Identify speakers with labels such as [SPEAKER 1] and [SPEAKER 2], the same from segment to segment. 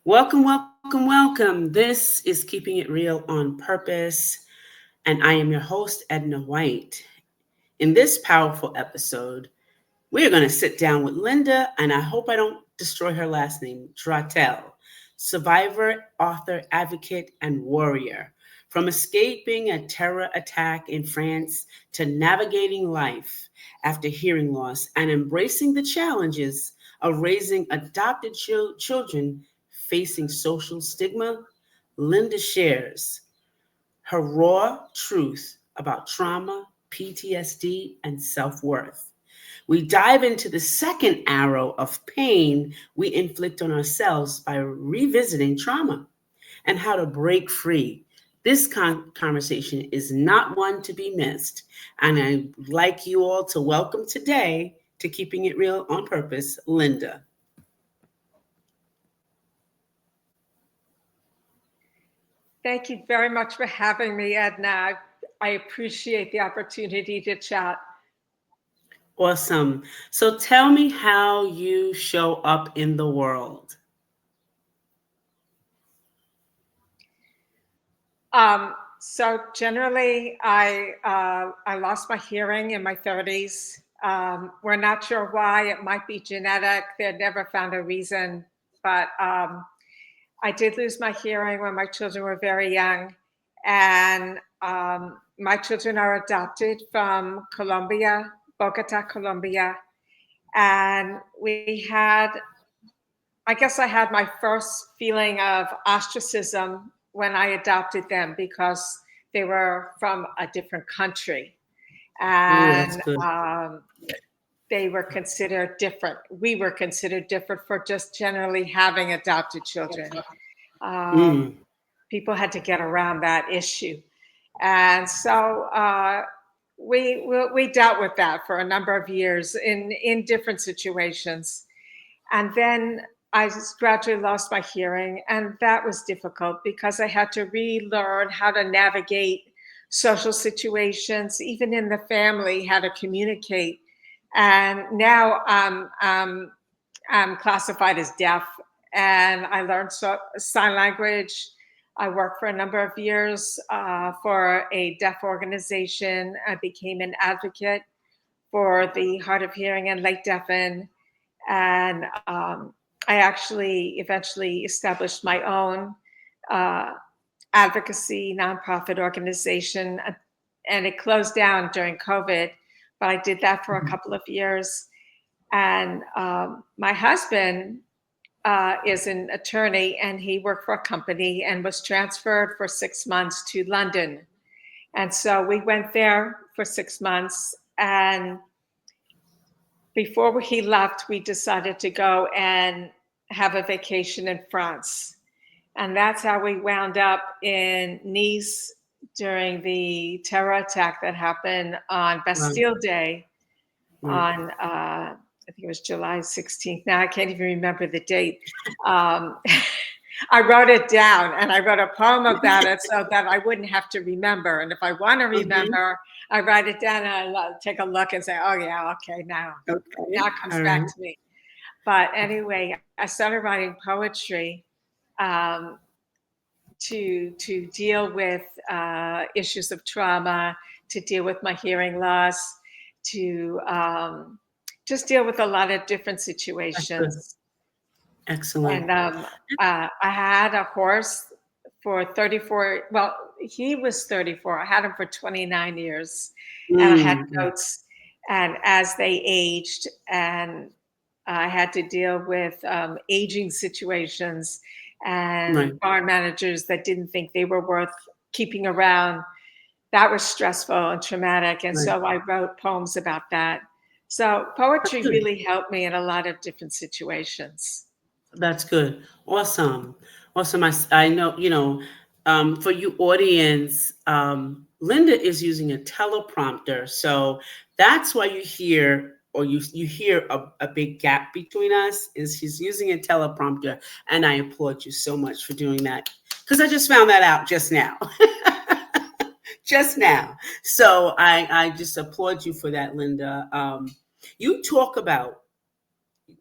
[SPEAKER 1] Welcome, welcome, welcome. This is Keeping It Real on Purpose, and I am your host, Edna White. In this powerful episode, we're going to sit down with Linda, and I hope I don't destroy her last name, Drattell, survivor, author, advocate, and warrior. From escaping a terror attack in France to navigating life after hearing loss and embracing the challenges of raising adopted children facing social stigma, Linda shares her raw truth about trauma, PTSD, and self worth. We dive into the second arrow of pain we inflict on ourselves by revisiting trauma and how to break free. This conversation is not one to be missed. And I'd like you all to welcome today to Keeping It Real on Purpose, Linda.
[SPEAKER 2] Thank you very much for having me, Edna. I appreciate the opportunity to chat.
[SPEAKER 1] Awesome. So tell me how you show up in the world.
[SPEAKER 2] So generally, I lost my hearing in my 30s. We're not sure why. It might be genetic. They never found a reason, but I did lose my hearing when my children were very young, and my children are adopted from Colombia, Bogota, Colombia, and I guess I had my first feeling of ostracism when I adopted them because they were from a different country,
[SPEAKER 1] Ooh, that's
[SPEAKER 2] and
[SPEAKER 1] good.
[SPEAKER 2] they were considered different. We were considered different for just generally having adopted children. Um,
[SPEAKER 1] Mm,
[SPEAKER 2] People had to get around that issue, and so we dealt with that for a number of years in different situations, and then I just gradually lost my hearing, and that was difficult because I had to relearn how to navigate social situations, even in the family, how to communicate. And now I'm classified as deaf, and I learned sign language. I worked for a number of years for a deaf organization. I became an advocate for the hard of hearing and late deafened, and I actually eventually established my own uh, advocacy nonprofit organization, and it closed down during COVID. But I did that for a
[SPEAKER 1] mhm.
[SPEAKER 2] couple of years, and my husband is an attorney, and he worked for a company and was transferred for 6 months to London. And so we went there for 6 months, and before he left, we decided to go and have a vacation in France. And that's how we wound up in Nice during the terror attack that happened on
[SPEAKER 1] Right,
[SPEAKER 2] Bastille Day
[SPEAKER 1] right.
[SPEAKER 2] on, I think it was July 16th. Now I can't even remember the date. Um, I wrote it down, and I wrote a poem about it so that I wouldn't have to remember. And if I want to
[SPEAKER 1] Mhm.
[SPEAKER 2] remember, I write it down and I take a look and say, oh, yeah, okay, now
[SPEAKER 1] Okay.
[SPEAKER 2] it comes
[SPEAKER 1] All
[SPEAKER 2] back
[SPEAKER 1] right.
[SPEAKER 2] to me. But anyway, I started writing poetry um, to deal with issues of trauma, to deal with my hearing loss, to just deal with a lot of different
[SPEAKER 1] That's good.
[SPEAKER 2] situations.
[SPEAKER 1] Excellent.
[SPEAKER 2] And I had a horse for 34. Well, he was 34. I had him for 29 years, and I had
[SPEAKER 1] Mm,
[SPEAKER 2] goats. And as they aged, and I had to deal with aging situations and
[SPEAKER 1] right,
[SPEAKER 2] farm managers that didn't think they were worth keeping around. That was stressful and traumatic. And
[SPEAKER 1] right.
[SPEAKER 2] so I wrote poems about that. So
[SPEAKER 1] That's
[SPEAKER 2] poetry
[SPEAKER 1] good.
[SPEAKER 2] really helped me in a lot of different situations.
[SPEAKER 1] That's good. Awesome. Awesome. I know, for you audience, Linda is using a teleprompter. So that's why you hear or you hear a big gap between us is she's using a teleprompter. And I applaud you so much for doing that because I just found that out just now. Just now. So I just applaud you for that, Linda. You talk about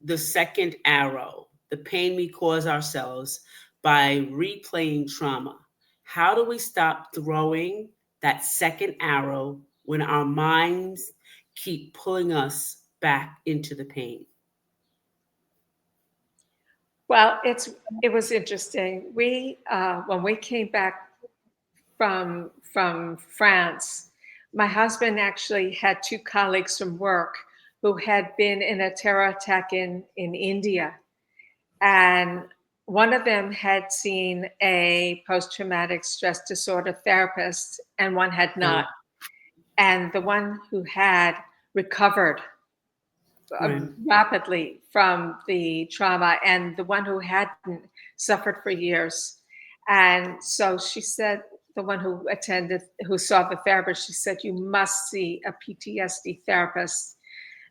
[SPEAKER 1] the second arrow. the pain we cause ourselves by replaying trauma. How do we stop throwing that second arrow when our minds keep pulling us back into the pain?
[SPEAKER 2] Well, it was interesting. We when we came back from France, my husband actually had two colleagues from work who had been in a terror attack in India, and one of them had seen a post-traumatic stress disorder therapist, and one had not. And the one who had recovered
[SPEAKER 1] Right.
[SPEAKER 2] rapidly from the trauma, and the one who hadn't suffered for years. And so she said, the one who saw the therapist, she said, "You must see a PTSD therapist."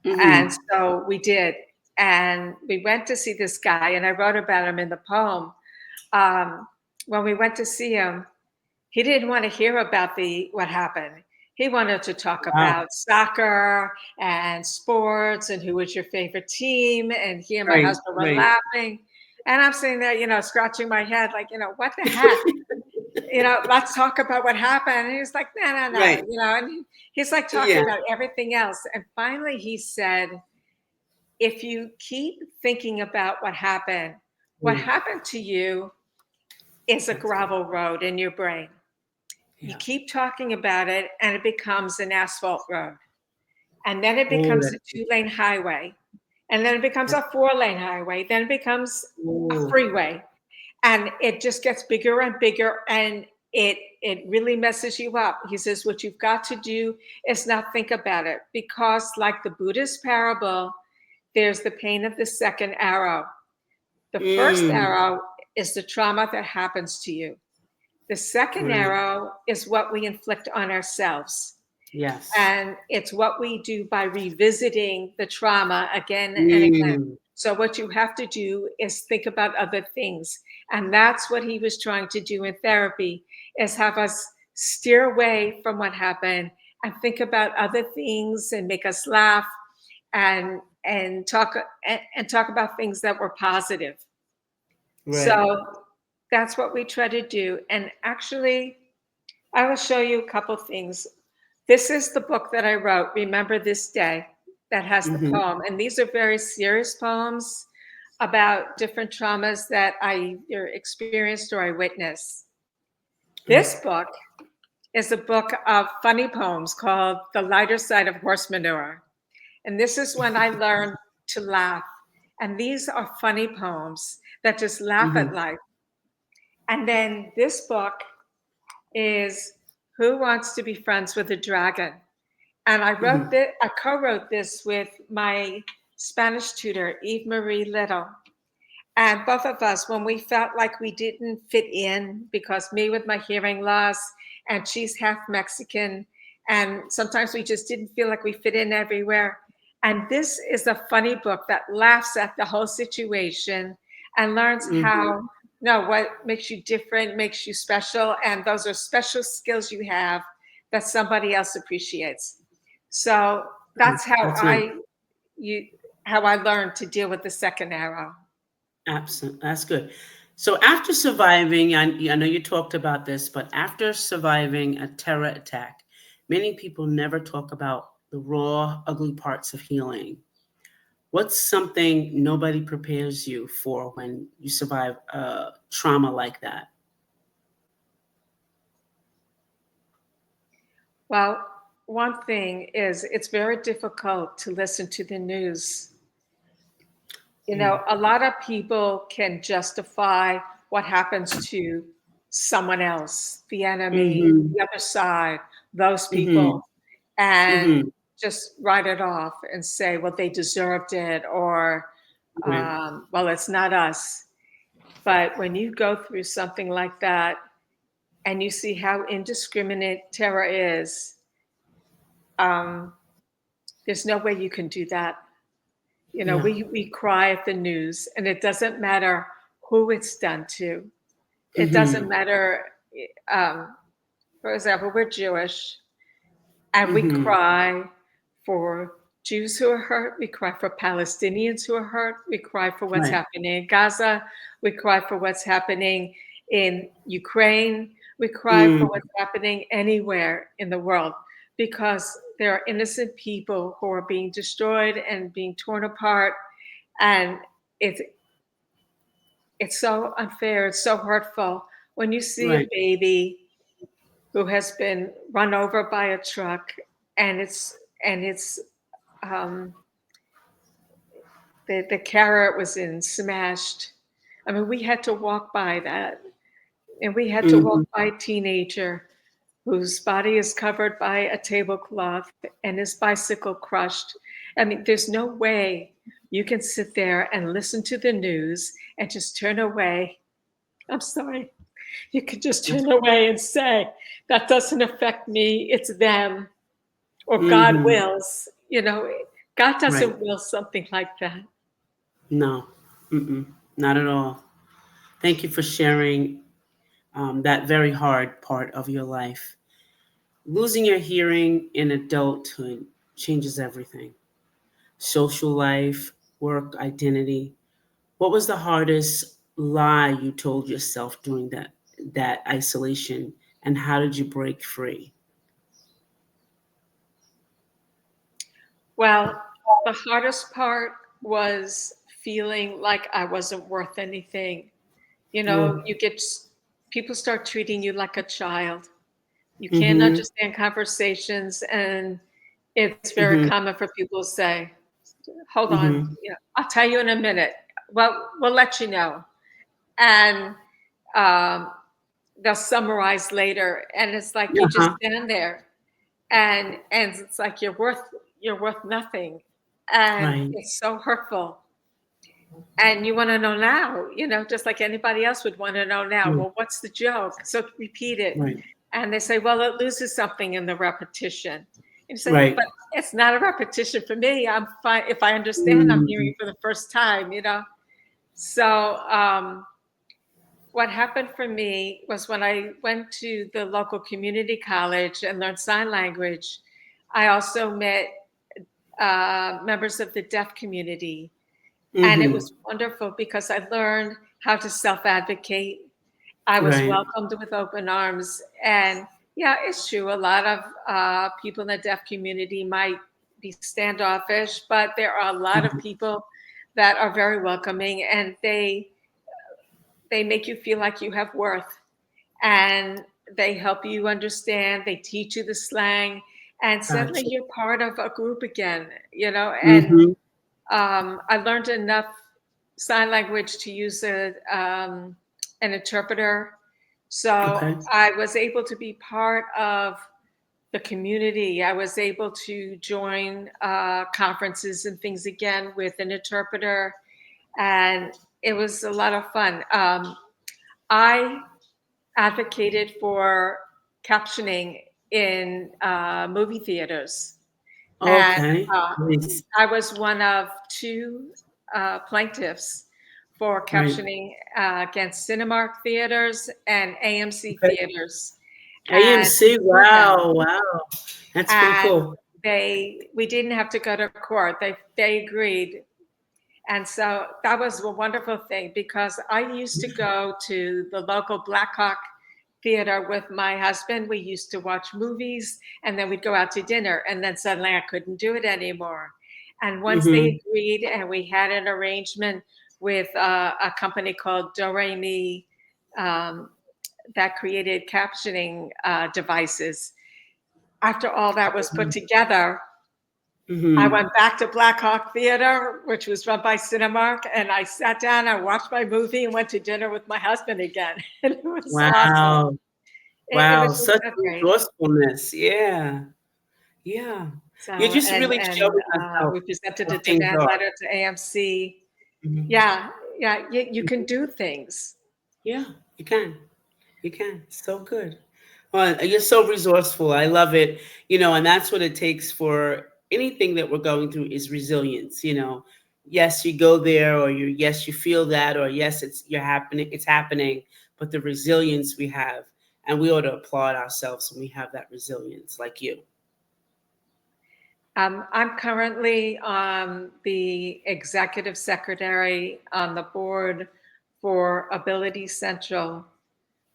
[SPEAKER 2] And
[SPEAKER 1] Mm-hmm.
[SPEAKER 2] so we did. And we went to see this guy, and I wrote about him in the poem. Um, when we went to see him, he didn't want to hear about what happened. He wanted to talk
[SPEAKER 1] Wow.
[SPEAKER 2] about soccer and sports and who was your favorite team. And he and my
[SPEAKER 1] Right.
[SPEAKER 2] husband were
[SPEAKER 1] Right.
[SPEAKER 2] laughing. And I'm sitting there, scratching my head, like, what the heck? Let's talk about what happened. And he was like, no, no, no,
[SPEAKER 1] Right.
[SPEAKER 2] and he's like talking
[SPEAKER 1] Yeah.
[SPEAKER 2] about everything else. And finally he said, if you keep thinking about what
[SPEAKER 1] Mm.
[SPEAKER 2] happened to you is a
[SPEAKER 1] That's good.
[SPEAKER 2] gravel road in your brain. You
[SPEAKER 1] Yeah.
[SPEAKER 2] keep talking about it and it becomes an asphalt road. And then it
[SPEAKER 1] Oh,
[SPEAKER 2] becomes a
[SPEAKER 1] that's good.
[SPEAKER 2] 2-lane highway. And then it becomes a 4-lane highway. Then it becomes a
[SPEAKER 1] Oh,
[SPEAKER 2] freeway. And it just gets bigger and bigger, and it really messes you up. He says, what you've got to do is not think about it, because like the Buddhist parable, there's the pain of the second arrow. The first
[SPEAKER 1] mm.
[SPEAKER 2] arrow is the trauma that happens to you. The second
[SPEAKER 1] Right.
[SPEAKER 2] arrow is what we inflict on ourselves.
[SPEAKER 1] Yes.
[SPEAKER 2] And it's what we do by revisiting the trauma again and again.
[SPEAKER 1] Mm.
[SPEAKER 2] So what you have to do is think about other things. And that's what he was trying to do in therapy, is have us steer away from what happened and think about other things and make us laugh and talk about things that were positive.
[SPEAKER 1] Right.
[SPEAKER 2] So that's what we try to do. And actually, I will show you a couple things. This is the book that I wrote, Remember This Day, that has the
[SPEAKER 1] Mm-hmm.
[SPEAKER 2] poem. And these are very serious poems about different traumas that I either experienced or I witnessed.
[SPEAKER 1] Right.
[SPEAKER 2] This book is a book of funny poems called The Lighter Side of Horse Manure. And this is when I learned to laugh. And these are funny poems that just laugh at
[SPEAKER 1] Mm-hmm.
[SPEAKER 2] life. And then this book is Who Wants to Be Friends with a Dragon? And
[SPEAKER 1] Mm-hmm.
[SPEAKER 2] I co-wrote this with my Spanish tutor, Eve Marie Little. And both of us, when we felt like we didn't fit in, because me with my hearing loss and she's half Mexican, and sometimes we just didn't feel like we fit in everywhere. And this is a funny book that laughs at the whole situation and learns
[SPEAKER 1] Mm-hmm.
[SPEAKER 2] how, no, what makes you different, makes you special. And those are special skills you have that somebody else appreciates. So that's
[SPEAKER 1] That's nice.
[SPEAKER 2] you, how I learned to deal with the second arrow.
[SPEAKER 1] Absolutely. That's good. So after surviving, I know you talked about this, but after surviving a terror attack, many people never talk about the raw, ugly parts of healing. What's something nobody prepares you for when you survive a trauma like that?
[SPEAKER 2] Well, one thing is it's very difficult to listen to the news.
[SPEAKER 1] Yeah.
[SPEAKER 2] A lot of people can justify what happens to someone else, the enemy,
[SPEAKER 1] Mm-hmm.
[SPEAKER 2] the other side, those
[SPEAKER 1] Mm-hmm.
[SPEAKER 2] people, and
[SPEAKER 1] Mm-hmm.
[SPEAKER 2] just write it off and say, well, they deserved it, or,
[SPEAKER 1] Right.
[SPEAKER 2] well, it's not us. But when you go through something like that and you see how indiscriminate terror is, um, there's no way you can do that.
[SPEAKER 1] Yeah.
[SPEAKER 2] We cry at the news, and it doesn't matter who it's done to. It doesn't
[SPEAKER 1] Mm-hmm.
[SPEAKER 2] matter. Um, for example, we're Jewish, and we
[SPEAKER 1] Mm-hmm.
[SPEAKER 2] cry for Jews who are hurt. We cry for Palestinians who are hurt. We cry for what's
[SPEAKER 1] Right.
[SPEAKER 2] happening in Gaza. We cry for what's happening in Ukraine. We cry for
[SPEAKER 1] Mm,
[SPEAKER 2] what's happening anywhere in the world, because there are innocent people who are being destroyed and being torn apart. And it's it's so unfair. It's so hurtful when you see a
[SPEAKER 1] right.
[SPEAKER 2] baby who has been run over by a truck, and it's um, the carrier it was in smashed. I mean, we had to walk by that, and we had to walk
[SPEAKER 1] Hmm.
[SPEAKER 2] by a teenager whose body is covered by a tablecloth and his bicycle crushed. I mean, there's no way you can sit there and listen to the news and just turn away. I'm sorry. You could just turn away and say, that doesn't affect me, it's them, or God
[SPEAKER 1] Hmm.
[SPEAKER 2] wills. God
[SPEAKER 1] Right.
[SPEAKER 2] doesn't will something like that.
[SPEAKER 1] No. Mm-mm. Not at all. Thank you for sharing that very hard part of your life. Losing your hearing in adulthood changes everything: social life, work, identity. What was the hardest lie you told yourself during that isolation, and how did you break free?
[SPEAKER 2] Well, the hardest part was feeling like I wasn't worth anything.
[SPEAKER 1] Mm.
[SPEAKER 2] People start treating you like a child. You can't
[SPEAKER 1] Mhm.
[SPEAKER 2] understand conversations, and it's very
[SPEAKER 1] Mhm.
[SPEAKER 2] common for people to say, hold on,
[SPEAKER 1] Mhm.
[SPEAKER 2] I'll tell you in a minute. Well, we'll let you know. And um, they'll summarize later. And it's like you just
[SPEAKER 1] Uh-huh.
[SPEAKER 2] stand there, and it's like you're worth nothing. And
[SPEAKER 1] Right.
[SPEAKER 2] it's so hurtful. And you want to know now, just like anybody else would want to know now.
[SPEAKER 1] Mm.
[SPEAKER 2] Well, what's the joke? So repeat it.
[SPEAKER 1] Right.
[SPEAKER 2] And they say, well, it loses something in the repetition. And you say,
[SPEAKER 1] Right.
[SPEAKER 2] but it's not a repetition for me. I'm fine. If I understand, I'm hearing
[SPEAKER 1] Mhm.
[SPEAKER 2] it for the first time. So what happened for me was when I went to the local community college and learned sign language, I also met members of the deaf community. And it
[SPEAKER 1] Mhm.
[SPEAKER 2] was wonderful because I learned how to self advocate. I was
[SPEAKER 1] Right.
[SPEAKER 2] welcomed with open arms. And yeah, it's true. A lot of people in the deaf community might be standoffish, but there are a lot of
[SPEAKER 1] Mhm.
[SPEAKER 2] people that are very welcoming, and they make you feel like you have worth, and they help you understand. They teach you the slang, and suddenly
[SPEAKER 1] Gotcha.
[SPEAKER 2] you're part of a group again. And
[SPEAKER 1] Mhm.
[SPEAKER 2] I learned enough sign language to use an interpreter. So
[SPEAKER 1] Okay.
[SPEAKER 2] I was able to be part of the community. I was able to join conferences and things again with an interpreter, and it was a lot of fun. I advocated for captioning in movie theaters. And
[SPEAKER 1] Okay.
[SPEAKER 2] uh,
[SPEAKER 1] Nice.
[SPEAKER 2] I was one of two plaintiffs for
[SPEAKER 1] Right.
[SPEAKER 2] captioning against Cinemark theaters and AMC
[SPEAKER 1] Okay.
[SPEAKER 2] theaters. And we
[SPEAKER 1] AMC.
[SPEAKER 2] sued them.
[SPEAKER 1] Wow. Wow. That's pretty
[SPEAKER 2] And
[SPEAKER 1] cool.
[SPEAKER 2] we didn't have to go to court. They agreed. And so that was a wonderful thing, because I used to go to the local Blackhawk theater with my husband. We used to watch movies, and then we'd go out to dinner, and then suddenly I couldn't do it anymore. And once they
[SPEAKER 1] Mhm.
[SPEAKER 2] agreed, and we had an arrangement with a company called Do Re Mi, um, that created captioning devices. After all that was put together, I
[SPEAKER 1] Mhm.
[SPEAKER 2] went back to Black Hawk Theater, which was run by Cinemark, and I sat down, I watched my movie, and went to dinner with my husband again. And it was awesome.
[SPEAKER 1] Wow.
[SPEAKER 2] It
[SPEAKER 1] Wow.
[SPEAKER 2] was just
[SPEAKER 1] Such
[SPEAKER 2] so great.
[SPEAKER 1] resourcefulness. Yeah. Yeah.
[SPEAKER 2] So,
[SPEAKER 1] You're just
[SPEAKER 2] and
[SPEAKER 1] really
[SPEAKER 2] and
[SPEAKER 1] showing us
[SPEAKER 2] we presented
[SPEAKER 1] how
[SPEAKER 2] a
[SPEAKER 1] things
[SPEAKER 2] demand
[SPEAKER 1] are.
[SPEAKER 2] letter to AMC.
[SPEAKER 1] Mhm.
[SPEAKER 2] Yeah, yeah, you can do things.
[SPEAKER 1] Yeah, you can. You can. So good. Well, you're so resourceful. I love it. And that's what it takes for anything that we're going through is resilience. Yes, you go there, or yes, you feel that, or yes, it's happening, but the resilience we have, and we ought to applaud ourselves when we have that resilience like you.
[SPEAKER 2] I'm currently the executive secretary on the board for Ability Central
[SPEAKER 1] Wow.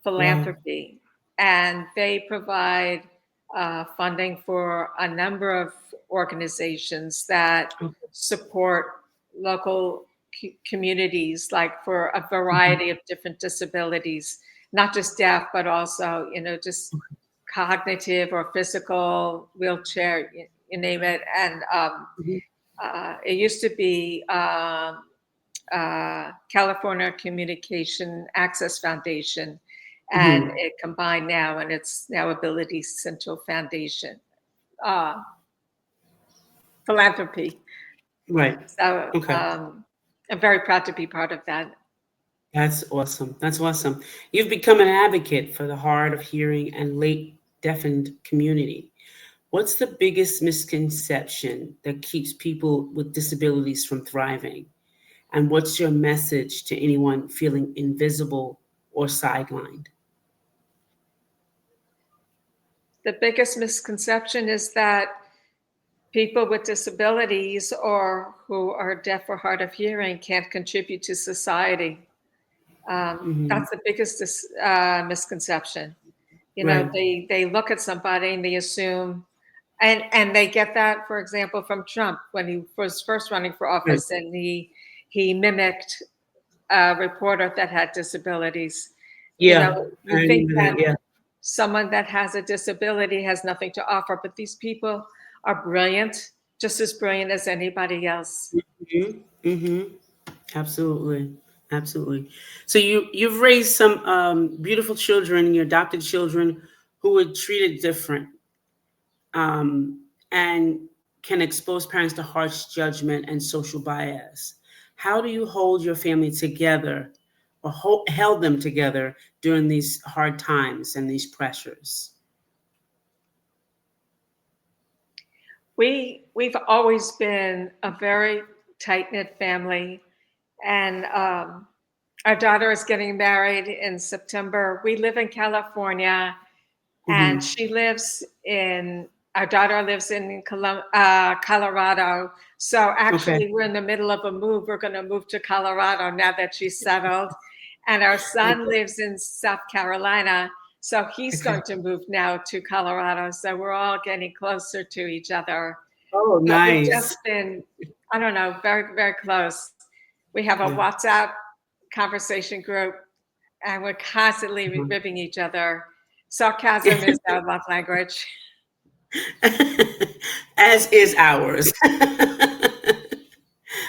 [SPEAKER 2] Philanthropy, and they provide funding for a number of organizations that
[SPEAKER 1] Okay.
[SPEAKER 2] support local communities, like for a
[SPEAKER 1] Mhm.
[SPEAKER 2] variety of different disabilities, not just deaf, but also, just cognitive or physical, wheelchair, you name it. And
[SPEAKER 1] Mhm.
[SPEAKER 2] it used to be California Communication Access Foundation, and
[SPEAKER 1] Mhm.
[SPEAKER 2] it combined now, and it's now Ability Central Foundation uh, Philanthropy.
[SPEAKER 1] Right.
[SPEAKER 2] So
[SPEAKER 1] Okay.
[SPEAKER 2] I'm very proud to be part of that.
[SPEAKER 1] That's awesome. That's awesome. You've become an advocate for the hard of hearing and late deafened community. What's the biggest misconception that keeps people with disabilities from thriving? And what's your message to anyone feeling invisible or sidelined?
[SPEAKER 2] The biggest misconception is that people with disabilities or who are deaf or hard of hearing can't contribute to society.
[SPEAKER 1] Hmm.
[SPEAKER 2] That's the biggest misconception.
[SPEAKER 1] Right.
[SPEAKER 2] They look at somebody and they assume, and they get that, for example, from Trump when he was first running for
[SPEAKER 1] Right.
[SPEAKER 2] office, and he mimicked a reporter that had disabilities.
[SPEAKER 1] Yeah. I
[SPEAKER 2] You think
[SPEAKER 1] remember
[SPEAKER 2] that
[SPEAKER 1] that. Yeah.
[SPEAKER 2] someone that has a disability has nothing to offer, but these people are brilliant, just as brilliant as anybody else.
[SPEAKER 1] Hmm. Hmm. Absolutely. Absolutely. So you've raised some beautiful children, your adopted children who were treated different, and can expose parents to harsh judgment and social bias. How do you hold your family together or held them together during these hard times and these pressures?
[SPEAKER 2] We've always been a very tight knit family, and our daughter is getting married in September. We live in California, and
[SPEAKER 1] Hmm.
[SPEAKER 2] our daughter lives in Colorado. So
[SPEAKER 1] Okay.
[SPEAKER 2] actually, we're in the middle of a move. We're going to move to Colorado now that she's settled. And our son
[SPEAKER 1] Okay.
[SPEAKER 2] lives in South Carolina. So he's
[SPEAKER 1] Okay.
[SPEAKER 2] going to move now to Colorado. So we're all getting closer to each other.
[SPEAKER 1] Oh,
[SPEAKER 2] But we've just
[SPEAKER 1] nice.
[SPEAKER 2] been, I don't know, very, very close. We have a
[SPEAKER 1] Yeah.
[SPEAKER 2] WhatsApp conversation group, and we're constantly
[SPEAKER 1] Mhm.
[SPEAKER 2] ribbing each other. Sarcasm is our love language.
[SPEAKER 1] As is ours.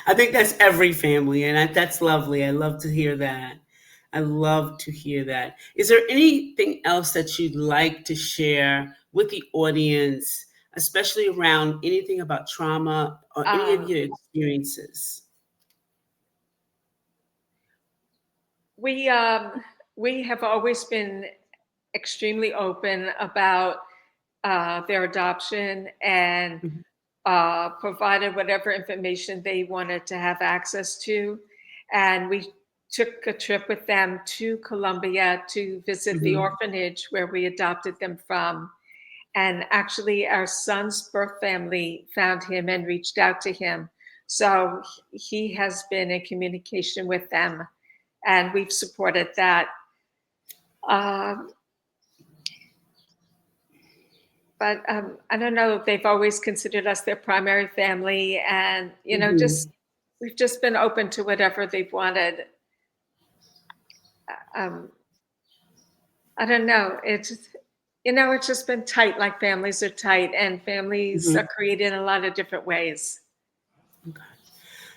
[SPEAKER 1] I think that's every family, and that's lovely. I love to hear that. I love to hear that. Is there anything else that you'd like to share with the audience, especially around anything about trauma or any of
[SPEAKER 2] Um,
[SPEAKER 1] your experiences?
[SPEAKER 2] we um, we have always been extremely open about their adoption, and
[SPEAKER 1] Mhm.
[SPEAKER 2] provided whatever information they wanted to have access to. And we took a trip with them to Colombia to visit the
[SPEAKER 1] Mhm.
[SPEAKER 2] orphanage where we adopted them from. And actually, our son's birth family found him and reached out to him. So he has been in communication with them, and we've supported that. Um, but I don't know. They've always considered us their primary family, and just
[SPEAKER 1] Mhm.
[SPEAKER 2] we've just been open to whatever they've wanted. Um, I don't know. It's just been tight, like families are tight, and families are
[SPEAKER 1] Mhm.
[SPEAKER 2] created in a lot of different ways.
[SPEAKER 1] Okay.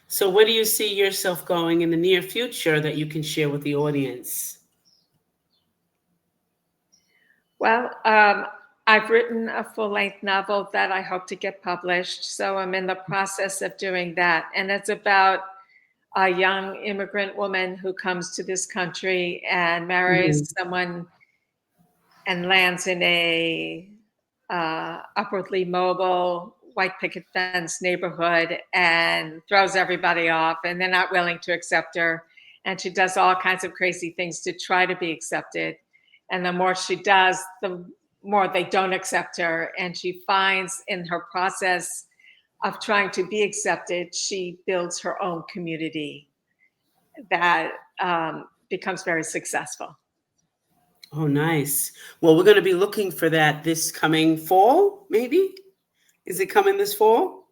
[SPEAKER 1] So, where do you see yourself going in the near future that you can share with the audience?
[SPEAKER 2] Well, I've written a full-length novel that I hope to get published, so I'm in the process of doing that, and it's about a young immigrant woman who comes to this country and marries
[SPEAKER 1] Mhm.
[SPEAKER 2] someone and lands in a upwardly mobile white picket fence neighborhood and throws everybody off, and they're not willing to accept her, and she does all kinds of crazy things to try to be accepted, and the more she does, the more they don't accept her, and she finds in her process of trying to be accepted, she builds her own community that becomes very successful.
[SPEAKER 1] Oh, nice. Well, we're going to be looking for that this coming fall, maybe? Is it coming this fall?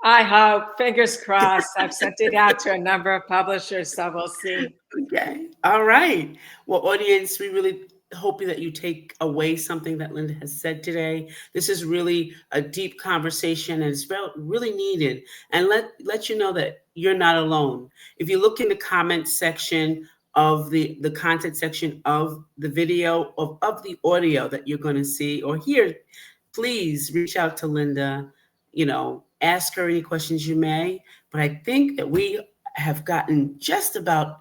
[SPEAKER 2] I hope, fingers crossed. I've sent it out to a number of publishers, so we'll see.
[SPEAKER 1] Okay. All right. Well, audience, we really hope that you take away something that Linda has said today. This is really a deep conversation, and it's really needed. And let you know that you're not alone. If you look in the comment section of the content section of the video, of the audio that you're going to see or hear, please reach out to Linda, ask her any questions you may. But I think that we have gotten just about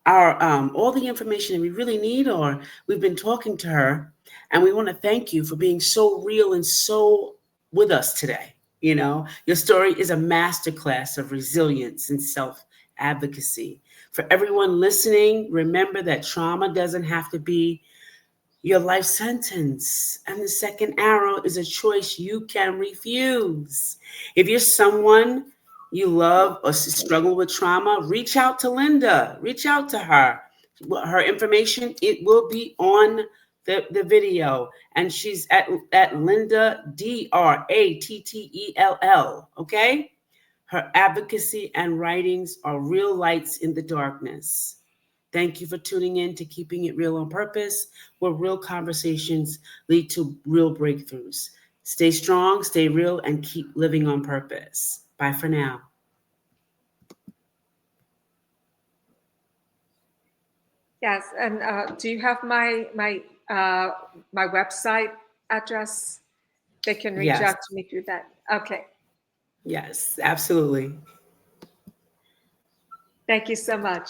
[SPEAKER 1] our all the information that we really need, or we've been talking to her, and we want to thank you for being so real and so with us today. Your story is a masterclass of resilience and self-advocacy. For everyone listening, remember that trauma doesn't have to be your life sentence, and the second arrow is a choice you can refuse. If you're someone you love or struggle with trauma, reach out to Linda. Reach out to her. Her information, it will be on the video. And she's at Linda, Drattell. Okay? Her advocacy and writings are real lights in the darkness. Thank you for tuning in to Keeping It Real on Purpose, where real conversations lead to real breakthroughs. Stay strong, stay real, and keep living on purpose. Bye for now.
[SPEAKER 2] Yes, and do you have my website address? They can reach out to me through that. Okay.
[SPEAKER 1] Yes, absolutely.
[SPEAKER 2] Thank you so much.